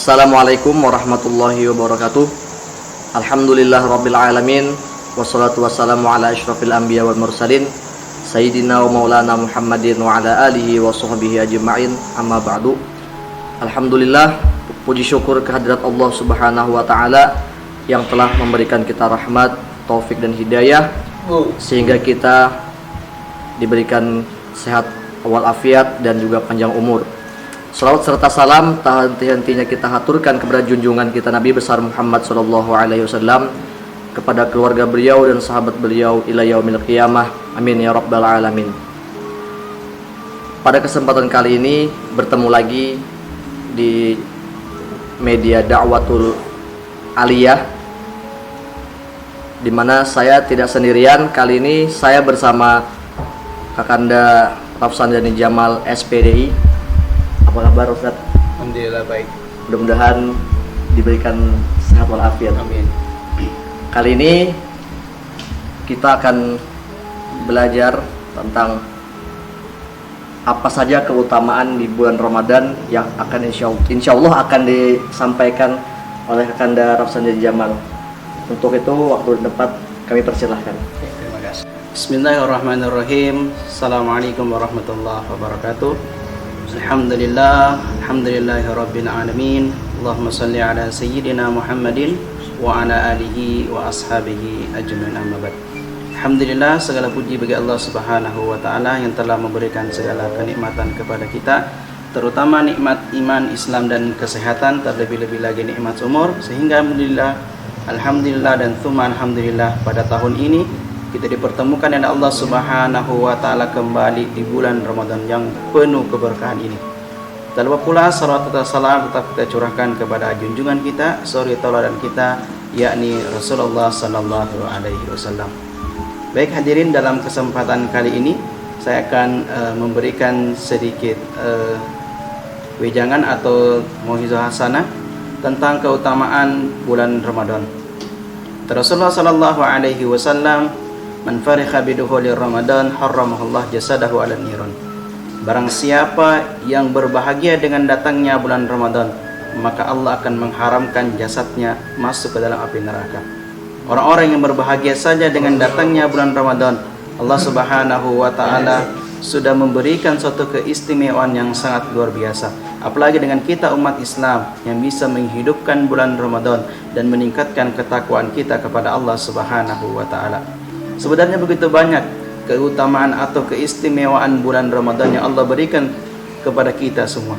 Assalamualaikum warahmatullahi wabarakatuh. Alhamdulillah rabbil alamin. Wassalatu wassalamu ala asyrafil anbiya wal mursalin Sayyidina wa maulana Muhammadin wa ala alihi wa sahbihi ajma'in. Amma ba'du. Alhamdulillah, puji syukur kehadirat Allah subhanahu wa ta'ala yang telah memberikan kita rahmat, taufik dan hidayah sehingga kita diberikan sehat walafiat dan juga panjang umur. Salawat serta salam tak henti-hentinya kita haturkan kepada junjungan kita Nabi besar Muhammad sallallahu alaihi wasallam, kepada keluarga beliau dan sahabat beliau ila yaumil qiyamah. Amin ya rabbal alamin. Pada kesempatan kali ini bertemu lagi di media Da'watul Aliyah, di mana saya tidak sendirian. Kali ini saya bersama Kakanda Rafsanjani Jamal SPDI. Apa kabar Ustaz? Alhamdulillah baik. Mudah-mudahan diberikan sehat walafiat. Amin. Kali ini kita akan belajar tentang apa saja keutamaan di bulan Ramadan yang akan insya Allah akan disampaikan oleh Kakanda Rafsanjani Jamal. Untuk itu waktu dan tempat kami persilahkan. Terima kasih. Bismillahirrahmanirrahim. Assalamualaikum warahmatullahi wabarakatuh. Alhamdulillah, alhamdulillahi rabbil alamin. Allahumma salli ala sayyidina Muhammadin wa ala alihi wa ashabihi ajma'in, amma ba'd. Alhamdulillah, segala puji bagi Allah Subhanahu wa taala yang telah memberikan segala kenikmatan kepada kita, terutama nikmat iman, Islam dan kesehatan, terlebih-lebih lagi nikmat umur, sehingga alhamdulillah dan tsumma alhamdulillah pada tahun ini kita dipertemukan oleh Allah Subhanahu wa taala kembali di bulan Ramadan yang penuh keberkahan ini. Tak lupa pula salawat dan salam tetap kita curahkan kepada junjungan kita, suri tauladan kita, yakni Rasulullah sallallahu alaihi wasallam. Baik hadirin, dalam kesempatan kali ini saya akan memberikan sedikit wejangan atau mau'izah hasanah tentang keutamaan bulan Ramadan. Rasulullah sallallahu alaihi wasallam, man farikha bidukhuli Ramadan harramahullah jasadahu 'alan niran. Barang siapa yang berbahagia dengan datangnya bulan Ramadan, maka Allah akan mengharamkan jasadnya masuk ke dalam api neraka. Orang-orang yang berbahagia saja dengan datangnya bulan Ramadan, Allah Subhanahu wa taala sudah memberikan suatu keistimewaan yang sangat luar biasa. Apalagi dengan kita umat Islam yang bisa menghidupkan bulan Ramadan dan meningkatkan ketakwaan kita kepada Allah Subhanahu wa taala. Sebenarnya begitu banyak keutamaan atau keistimewaan bulan Ramadan yang Allah berikan kepada kita semua.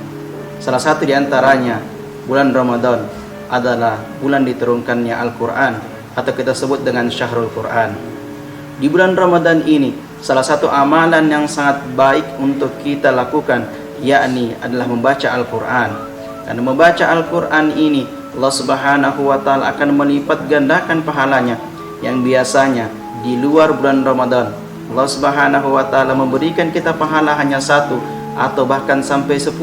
Salah satu di antaranya, bulan Ramadan adalah bulan diturunkannya Al-Quran, atau kita sebut dengan Syahrul Quran. Di bulan Ramadan ini, salah satu amalan yang sangat baik untuk kita lakukan, yakni adalah membaca Al-Quran. Karena membaca Al-Quran ini, Allah Subhanahu wa ta'ala akan melipat gandakan pahalanya yang biasanya di luar bulan Ramadan Allah Subhanahu wa ta'ala memberikan kita pahala hanya 1 atau bahkan sampai 10,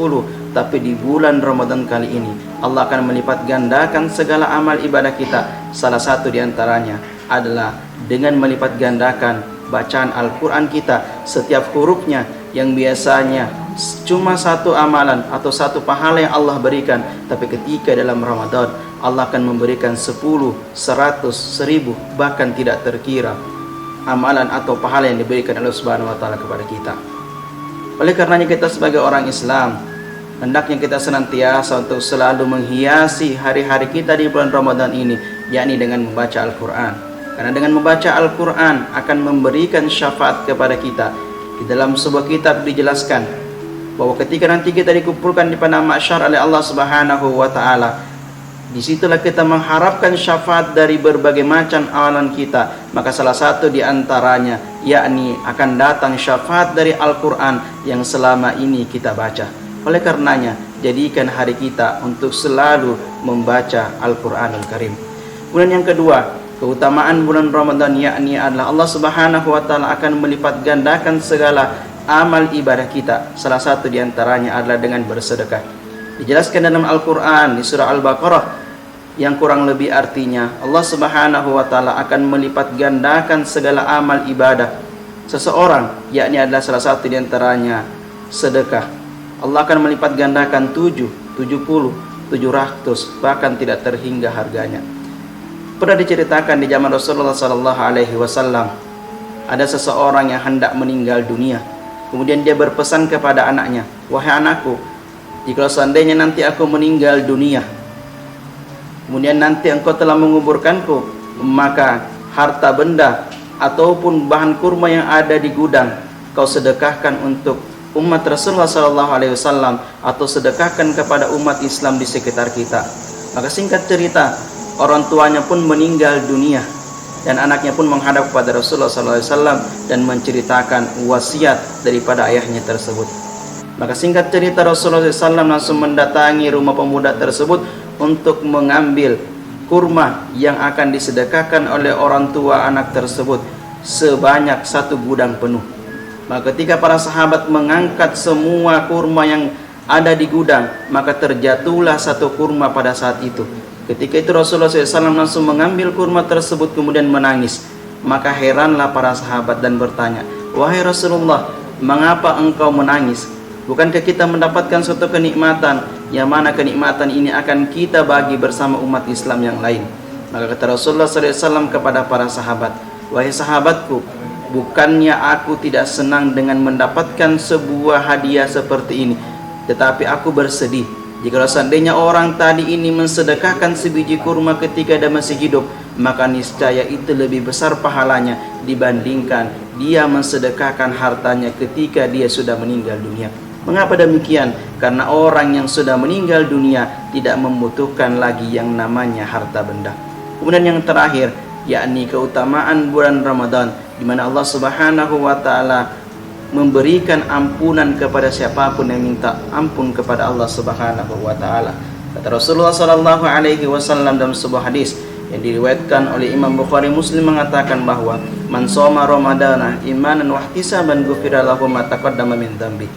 tapi di bulan Ramadan kali ini Allah akan melipat gandakan segala amal ibadah kita. Salah satu di antaranya adalah dengan melipat gandakan bacaan Al-Quran kita. Setiap hurufnya yang biasanya cuma 1 amalan atau 1 pahala yang Allah berikan, tapi ketika dalam Ramadan Allah akan memberikan 10, 100, 1000, bahkan tidak terkira amalan atau pahala yang diberikan Allah Subhanahu wa taala kepada kita. Oleh karenanya kita sebagai orang Islam hendaknya kita senantiasa untuk selalu menghiasi hari-hari kita di bulan Ramadan ini, yakni dengan membaca Al-Quran. Karena dengan membaca Al-Quran akan memberikan syafaat kepada kita. Di dalam sebuah kitab dijelaskan bahwa ketika nanti kita dikumpulkan di padang mahsyar oleh Allah Subhanahu wa taala, disitulah kita mengharapkan syafaat dari berbagai macam amalan kita. Maka salah satu di antaranya yakni akan datang syafaat dari Al-Quran yang selama ini kita baca. Oleh karenanya jadikan hari kita untuk selalu membaca Al-Quranul Karim. Kemudian yang kedua, keutamaan bulan Ramadan yakni adalah Allah Subhanahu wa ta'ala akan melipat gandakan segala amal ibadah kita. Salah satu di antaranya adalah dengan bersedekah. Dijelaskan dalam Al-Quran di surah Al-Baqarah yang kurang lebih artinya Allah Subhanahu wa ta'ala akan melipat gandakan segala amal ibadah seseorang, yakni adalah salah satu di antaranya sedekah. Allah akan melipat gandakan 70, 700, bahkan tidak terhingga harganya. Pernah diceritakan di zaman Rasulullah sallallahu alaihi wasallam, ada seseorang yang hendak meninggal dunia. Kemudian dia berpesan kepada anaknya, "Wahai anakku, jika seandainya nanti aku meninggal dunia, kemudian nanti engkau telah menguburkanku, maka harta benda ataupun bahan kurma yang ada di gudang kau sedekahkan untuk umat Rasulullah sallallahu alaihi wasallam, atau sedekahkan kepada umat Islam di sekitar kita." Maka singkat cerita, orang tuanya pun meninggal dunia dan anaknya pun menghadap kepada Rasulullah sallallahu alaihi wasallam dan menceritakan wasiat daripada ayahnya tersebut. Maka singkat cerita, Rasulullah SAW langsung mendatangi rumah pemuda tersebut untuk mengambil kurma yang akan disedekahkan oleh orang tua anak tersebut sebanyak 1 gudang penuh. Maka ketika para sahabat mengangkat semua kurma yang ada di gudang, maka terjatuhlah 1 kurma pada saat itu. Ketika itu Rasulullah SAW langsung mengambil kurma tersebut kemudian menangis. Maka heranlah para sahabat dan bertanya, "Wahai Rasulullah, mengapa engkau menangis? Bukankah kita mendapatkan suatu kenikmatan, yang mana kenikmatan ini akan kita bagi bersama umat Islam yang lain?" Maka kata Rasulullah SAW kepada para sahabat, "Wahai sahabatku, bukannya aku tidak senang dengan mendapatkan sebuah hadiah seperti ini, tetapi aku bersedih jika seandainya orang tadi ini mensedekahkan sebiji kurma ketika dia masih hidup, maka niscaya itu lebih besar pahalanya dibandingkan dia mensedekahkan hartanya ketika dia sudah meninggal dunia." Mengapa demikian? Karena orang yang sudah meninggal dunia tidak membutuhkan lagi yang namanya harta benda. Kemudian yang terakhir, yakni keutamaan bulan Ramadan, di mana Allah Subhanahu wa taala memberikan ampunan kepada siapapun yang minta ampun kepada Allah Subhanahu wa taala. Kata Rasulullah sallallahu alaihi wasallam dalam sebuah hadis yang diriwayatkan oleh Imam Bukhari Muslim mengatakan bahwa man shoma ramadana imanan wa ihtisaban ghufira lahu ma taqaddama min dzambi.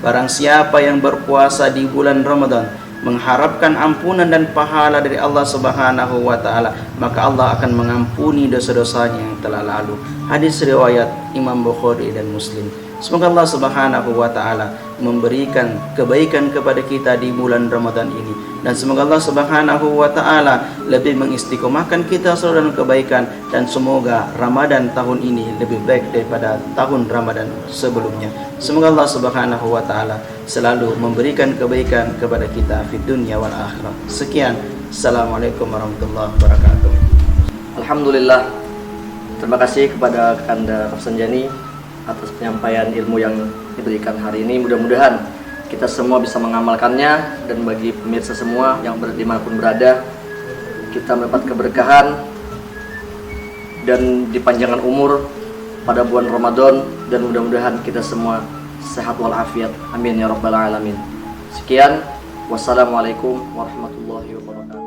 Barang siapa yang berpuasa di bulan Ramadan mengharapkan ampunan dan pahala dari Allah Subhanahu wa taala, maka Allah akan mengampuni dosa-dosanya yang telah lalu. Hadis riwayat Imam Bukhari dan Muslim. Semoga Allah Subhanahu wa taala memberikan kebaikan kepada kita di bulan Ramadan ini, dan semoga Allah Subhanahu wa taala lebih mengistiqomahkan kita selalu dalam kebaikan, dan semoga Ramadan tahun ini lebih baik daripada tahun Ramadan sebelumnya. Semoga Allah Subhanahu wa taala selalu memberikan kebaikan kepada kita di dunia wal akhirah. Sekian, assalamualaikum warahmatullahi wabarakatuh. Alhamdulillah, terima kasih kepada Kanda Rafsanjani atas penyampaian ilmu yang diberikan hari ini. Mudah-mudahan kita semua bisa mengamalkannya, dan bagi pemirsa semua yang dimanapun berada, kita mendapat keberkahan dan dipanjangkan umur pada bulan Ramadan, dan mudah-mudahan kita semua sehat walafiat. Amin ya rabbal alamin. Sekian, wassalamualaikum warahmatullahi wabarakatuh.